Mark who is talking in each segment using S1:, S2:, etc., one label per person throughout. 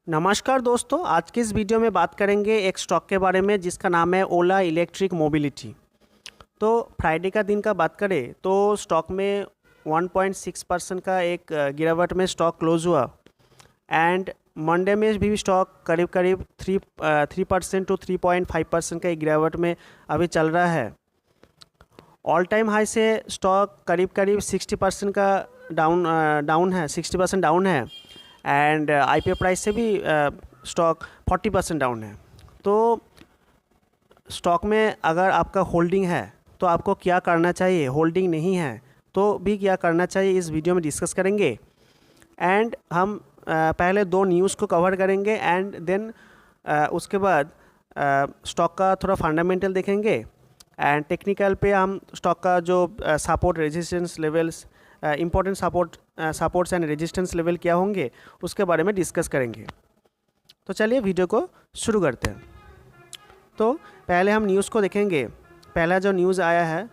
S1: नमस्कार दोस्तों, आज की इस वीडियो में बात करेंगे एक स्टॉक के बारे में जिसका नाम है ओला इलेक्ट्रिक मोबिलिटी। तो फ्राइडे का दिन का बात करें तो स्टॉक में 1.6% का एक गिरावट में स्टॉक क्लोज हुआ एंड मंडे में भी स्टॉक करीब करीब 3% टू 3.5% का एक गिरावट में अभी चल रहा है। ऑल टाइम हाई से स्टॉक करीब करीब 60% का डाउन है, 60% डाउन है एंड आईपीओ प्राइस से भी स्टॉक 40% डाउन है। तो स्टॉक में अगर आपका होल्डिंग है तो आपको क्या करना चाहिए, होल्डिंग नहीं है तो भी क्या करना चाहिए, इस वीडियो में डिस्कस करेंगे। एंड हम पहले दो न्यूज़ को कवर करेंगे एंड देन उसके बाद स्टॉक का थोड़ा फंडामेंटल देखेंगे एंड टेक्निकल पे हम स्टॉक का जो support resistance levels, important supports and resistance level क्या होंगे उसके बारे में डिस्कस करेंगे। तो चलिए वीडियो को शुरू करते हैं। तो पहले हम न्यूज़ को देखेंगे। पहला जो न्यूज़ आया है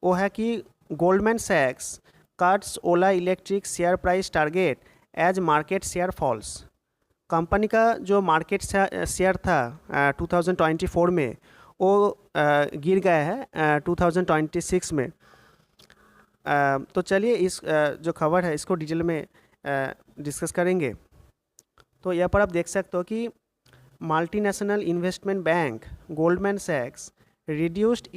S1: वो है कि गोल्डमैन सैक्स cuts Ola Electric share price target as market share falls. Company का जो मार्केट शेयर था 2024 में वो गिर गया है 2026 में। तो चलिए इस जो खबर है इसको डिटेल में डिस्कस करेंगे। तो यहाँ पर आप देख सकते हो कि मल्टीनेशनल इन्वेस्टमेंट बैंक गोल्डमैन सैक्स reduced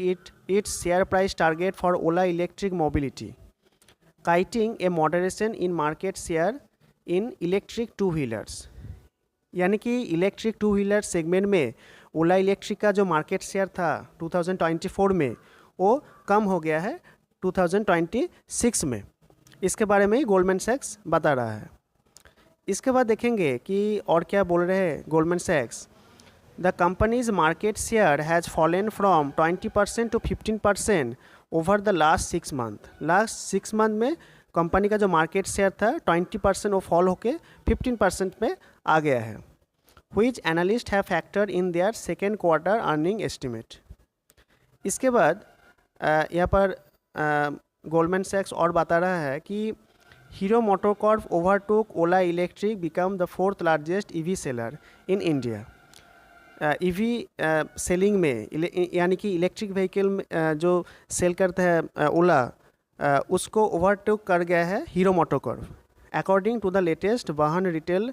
S1: its share price target for Ola Electric Mobility citing a moderation in market share in electric two wheelers. यानी कि इलेक्ट्रिक टू व्हीलर सेगमेंट में ओला इलेक्ट्रिक का जो मार्केट शेयर था 2024 में वो कम हो गया है 2026 में। इसके बारे में ही गोल्डमैन सैक्स बता रहा है। इसके बाद देखेंगे कि और क्या बोल रहे हैं गोल्डमैन सैक्स। The company's market share has fallen from 20% to 15% over the last 6 month. Last 6 month में कंपनी का जो मार्केट शेयर था 20% वो फॉल होके 15% में आ गया है। Which analyst have factored in their second quarter earning estimate. इसके बाद यहाँ पर गोल्डमैन सैक्स और बता रहा है कि hero MotoCorp overtook Ola electric become the 4th largest EV seller in India. EV selling में यानी कि इलेक्ट्रिक व्हीकल जो सेल करते हैं ओला उसको ओवरटुक कर गया है Hero MotoCorp according to the latest Vahan retail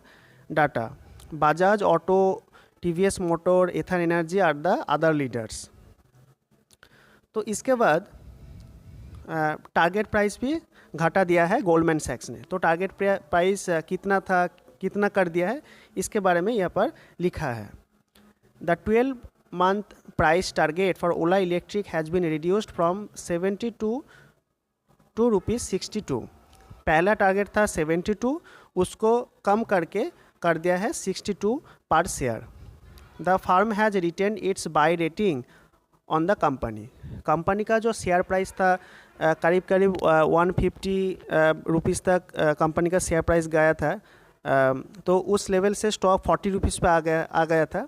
S1: data. Bajaj Auto, TVS Motor, Ather Energy are the other leaders. तो इसके बाद टारगेट प्राइस भी घटा दिया है गोल्डमैन सैक्स ने। तो टारगेट प्राइस कितना था, कितना कर दिया है, इसके बारे में यहाँ पर लिखा है। The 12-month price target for Ola electric has been reduced from 72 to ₹62। पहला टारगेट था 72, उसको कम करके कर दिया है 62 पर share. The firm has retain its buy rating on the company का जो शेयर प्राइस था करीब करीब 150 रुपीज़ तक कंपनी का शेयर प्राइस गया था। तो उस लेवल से स्टॉक 40 रुपीज़ पे आ गया था।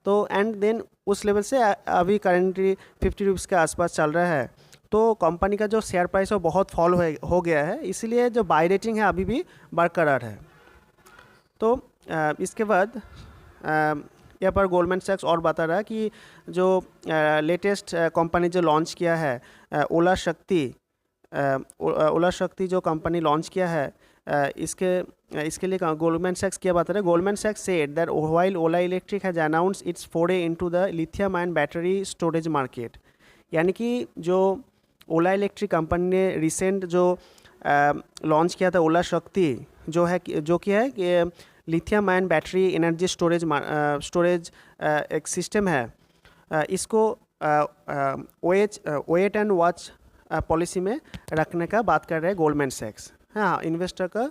S1: तो एंड देन उस लेवल से अभी करेंटली 50 रुपीज़ के आसपास चल रहा है। तो कंपनी का जो शेयर प्राइस है वो बहुत फॉल हो गया है, इसलिए जो बाय रेटिंग है अभी भी बरकरार है। तो इसके बाद यहाँ पर गोल्डमैन सैक्स और बता रहा है कि जो लेटेस्ट कंपनी जो लॉन्च किया है ओला शक्ति जो कंपनी लॉन्च किया है इसके लिए गोल्डमैन सैक्स क्या बता रहे हैं। गोल्डमैन सैक्स said that while Ola Electric has announced its foray into the lithium ion battery storage market. यानी कि जो ओला इलेक्ट्रिक कंपनी ने रिसेंट जो लॉन्च किया था ओला शक्ति जो कि है कि lithium ion battery energy storage एक सिस्टम है। इसको वेट एंड वॉच पॉलिसी में रखने का बात कर रहे हैं गोल्डमैन सैक्स। हाँ, इन्वेस्टर का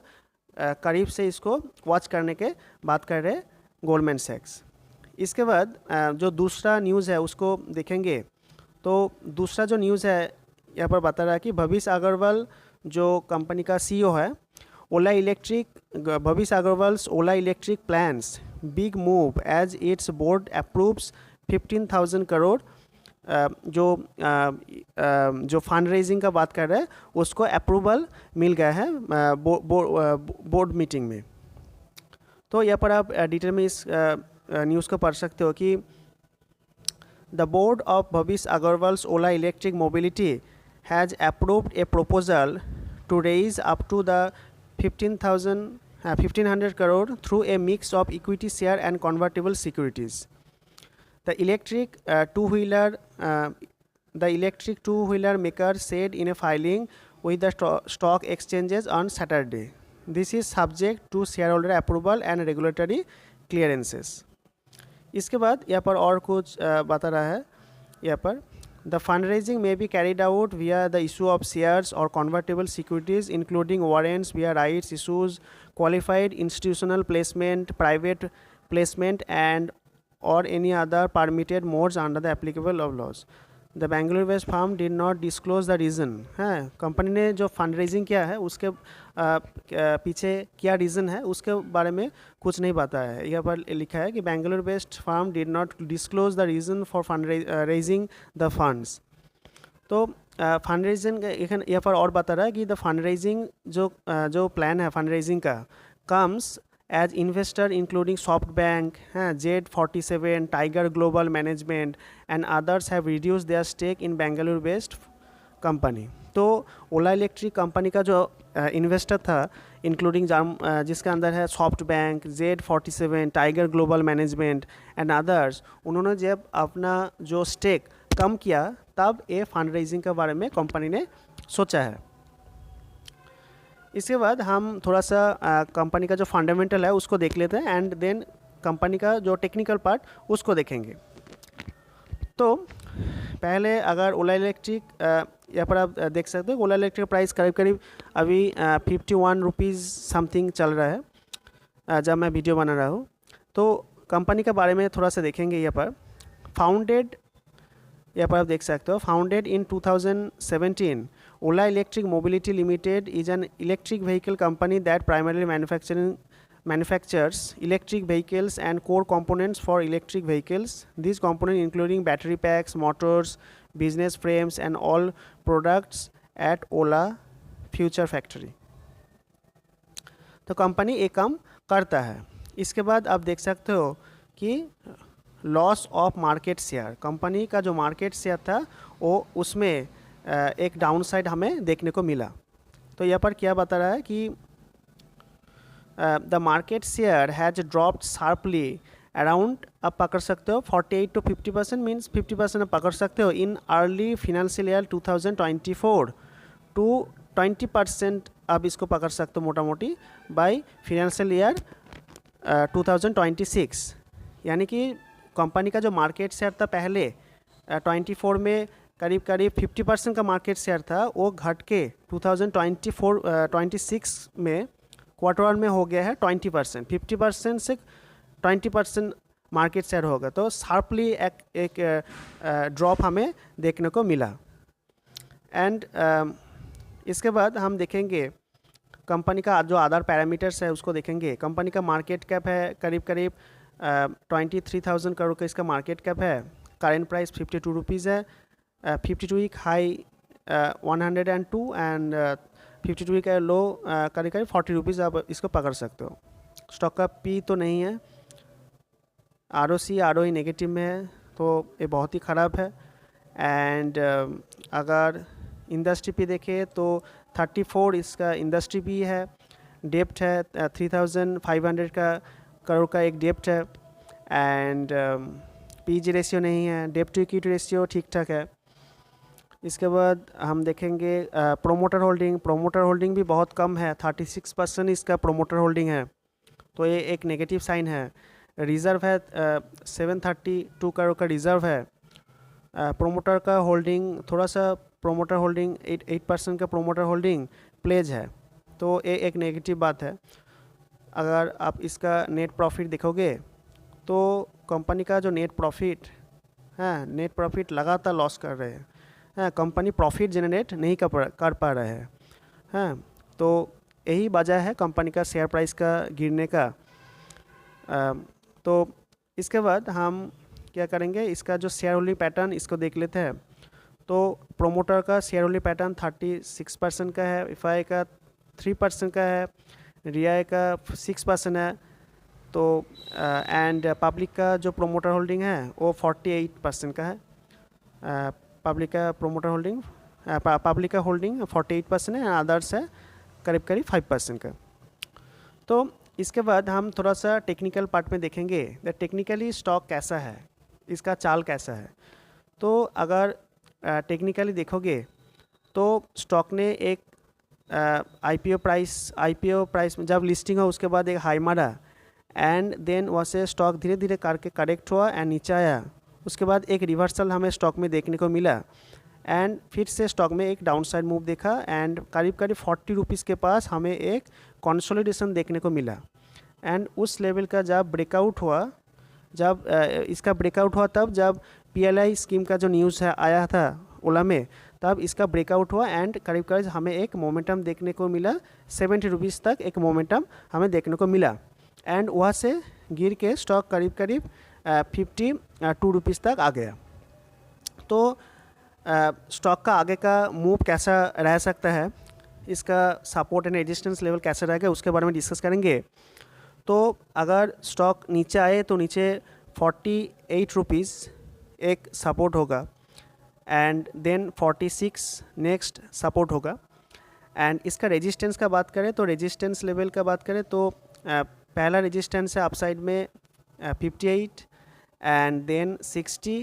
S1: करीब से इसको वॉच करने के बात कर रहे हैं गोल्डमैन सैक्स। इसके बाद जो दूसरा न्यूज़ है उसको देखेंगे। तो दूसरा जो न्यूज़ है यहाँ पर बता रहा है कि भविष्य अग्रवाल जो कंपनी का CEO है Ola Electric, Bhavish Aggarwal's Ola Electric plans big move as its board approves 15,000 crore जो फंड रेजिंग का बात कर रहे हैं उसको अप्रूवल मिल गया है बोर्ड मीटिंग में। तो यहाँ पर आप डिटेल में इस न्यूज़ को पढ़ सकते हो कि the board of Bhavish Aggarwal's Ola Electric Mobility has approved a proposal to raise up to the 1500 crore through a mix of equity share and convertible securities. The electric two-wheeler maker said in a filing with the stock exchanges on Saturday. This is subject to shareholder approval and regulatory clearances. इसके बाद यहाँ पर और कुछ बता रहा है यहाँ पर The fundraising may be carried out via the issue of shares or convertible securities, including warrants via rights issues, qualified institutional placement, private placement, and or any other permitted modes under the applicable of laws. The Bangalore-based firm did not disclose the reason. है company ने जो fund raising किया है उसके पीछे क्या reason है उसके बारे में कुछ नहीं बताया है। यहाँ पर लिखा है कि Bengaluru based firm did not disclose the reason for fund raising the funds. तो फंड रेजिंग यहाँ पर और बता रहा है कि द फंड रेजिंग जो प्लान है फंड रेजिंग का comes as investor including SoftBank, Z47, Tiger Global Management and others have reduced their stake in Bangalore based company. तो ओला इलेक्ट्रिक कंपनी का जो इन्वेस्टर था इंक्लूडिंग जिसके अंदर है SoftBank, Z47, tiger global management and others, उन्होंने जब अपना जो स्टेक कम किया तब ये फंड रेजिंग के बारे में कंपनी ने सोचा है। इसके बाद हम थोड़ा सा कंपनी का जो फंडामेंटल है उसको देख लेते हैं एंड देन कंपनी का जो टेक्निकल पार्ट उसको देखेंगे। तो पहले अगर ओला इलेक्ट्रिक यहाँ पर आप देख सकते हो ओला इलेक्ट्रिक प्राइस करीब करीब अभी 51 रुपीज़ समथिंग चल रहा है जब मैं वीडियो बना रहा हूँ। तो कंपनी के बारे में थोड़ा सा देखेंगे। यहाँ पर यहाँ पर आप देख सकते हो founded in 2017, Ola Electric Mobility Limited is an electric vehicle company that primarily manufactures electric vehicles and core components for electric vehicles. These components including battery packs, motors, business frames and all products at Ola Future Factory. तो company एक काम करता है। इसके बाद आप देख सकते हो कि loss of market share, company का जो मार्केट शेयर था वो उसमें एक डाउन साइड हमें देखने को मिला। तो यहाँ पर क्या बता रहा है कि the market share has dropped sharply around, आप पकड़ सकते हो 48 to 50%, मीन्स 50% आप पकड़ सकते हो in early financial year 2024 to 20% आप इसको पकड़ सकते हो मोटा मोटी बाई फिनेंशियल ईयर 2026। यानी कि कंपनी का जो मार्केट शेयर था पहले 24 में करीब करीब 50% का मार्केट शेयर था, वो घट के 2026 में क्वार्टर वन में हो गया है 20%, 50% से 20% मार्केट शेयर होगा। तो शार्पली एक ड्रॉप हमें देखने को मिला। एंड इसके बाद हम देखेंगे कंपनी का जो अदर पैरामीटर्स है उसको देखेंगे। कंपनी का मार्केट कैप है करीब करीब 23,000 करोड़ का इसका मार्केट कैप है। करेंट प्राइस 52 रुपीज़ है। 52 वीक हाई 102 एंड 52 वीक का लो करीब करीब 40 रुपीज़ आप इसको पकड़ सकते हो। स्टॉक का पी तो नहीं है, ROE नेगेटिव में है, तो ये बहुत ही ख़राब है। एंड अगर इंडस्ट्री पी देखें तो 34 इसका इंडस्ट्री पी है। डेप्ट है 3,500 का करोड़ का एक डेप्ट है। एंड पीजी रेशियो नहीं है, डेप्ट टू इक्विटी रेशियो ठीक ठाक है। इसके बाद हम देखेंगे प्रोमोटर होल्डिंग भी बहुत कम है, 36% इसका प्रोमोटर होल्डिंग है, तो ये एक नेगेटिव साइन है। रिज़र्व है 732 करोड़ का रिज़र्व है। प्रोमोटर का होल्डिंग थोड़ा सा, प्रोमोटर होल्डिंग 8% का प्रोमोटर होल्डिंग प्लेज है, तो ये एक नेगेटिव बात है। अगर आप इसका नेट प्रॉफिट देखोगे तो कंपनी का जो नेट प्रॉफिट है, नेट प्रॉफिट लगातार लॉस कर रहे हैं। कंपनी प्रॉफिट जनरेट नहीं कर पा रहे हैं। तो यही वजह है कंपनी का शेयर प्राइस का गिरने का। तो इसके बाद हम क्या करेंगे, इसका जो शेयर होल्डिंग पैटर्न इसको देख लेते हैं। तो प्रोमोटर का शेयर होल्डिंग पैटर्न 36% का है, एफआई का 3% का है, रिया का 6% है, तो एंड पब्लिक का जो प्रोमोटर होल्डिंग है वो 48% का है। पब्लिक का प्रोमोटर होल्डिंग पब्लिक का होल्डिंग 48% है, अदर्स है करीब करीब 5% का। तो इसके बाद हम थोड़ा सा टेक्निकल पार्ट में देखेंगे द टेक्निकली स्टॉक कैसा है, इसका चाल कैसा है। तो अगर टेक्निकली देखोगे तो स्टॉक ने एक आईपीओ प्राइस में जब लिस्टिंग हो उसके बाद एक हाई मारा एंड देन वहाँ से स्टॉक धीरे धीरे करके करेक्ट हुआ एंड नीचे आया। उसके बाद एक रिवर्सल हमें स्टॉक में देखने को मिला एंड फिर से स्टॉक में एक डाउन साइड मूव देखा एंड करीब करीब 40 रुपीज़ के पास हमें एक कंसोलिडेशन देखने को मिला। एंड उस लेवल का जब ब्रेकआउट हुआ, जब इसका ब्रेकआउट हुआ तब जब पीएलआई स्कीम का जो न्यूज़ है आया था ओला में, तब इसका ब्रेकआउट हुआ एंड करीब करीब हमें एक मोमेंटम देखने को मिला 70 रुपीज़ तक एक मोमेंटम हमें देखने को मिला एंड वहाँ से गिर के स्टॉक करीब करीब 52 रुपीज़ तक आ गया। तो स्टॉक का आगे का मूव कैसा रह सकता है, इसका सपोर्ट एंड रेजिस्टेंस लेवल कैसा रहेगा उसके बारे में डिस्कस करेंगे। तो अगर स्टॉक नीचे आए तो नीचे 48 रुपीज़ एक सपोर्ट होगा एंड देन 46 नेक्स्ट सपोर्ट होगा। एंड इसका रेजिस्टेंस का बात करें तो रेजिस्टेंस लेवल का बात करें तो पहला रेजिस्टेंस है अपसाइड में 58 एंड देन 60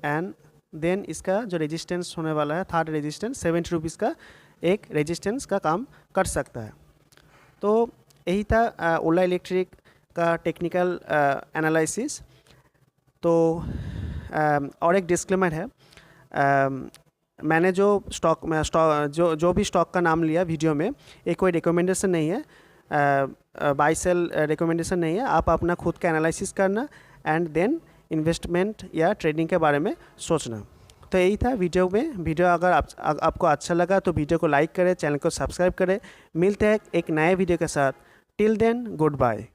S1: एंड देन इसका जो रेजिस्टेंस होने वाला है थर्ड रेजिस्टेंस 70 रुपीज़ का एक रेजिस्टेंस का काम कर सकता है। तो यही था ओला इलेक्ट्रिक का टेक्निकल एनालिसिस। तो और एक डिस्क्लेमर है, मैंने जो जो भी स्टॉक का नाम लिया वीडियो में ये कोई रिकमेंडेशन नहीं है, बाय सेल रिकमेंडेशन नहीं है। आप अपना खुद का एनालिसिस करना एंड देन इन्वेस्टमेंट या ट्रेडिंग के बारे में सोचना। तो यही था वीडियो में। वीडियो अगर आपको अच्छा लगा तो वीडियो को लाइक करें, चैनल को सब्सक्राइब करें। मिलते हैं एक नए वीडियो के साथ। Till then good bye.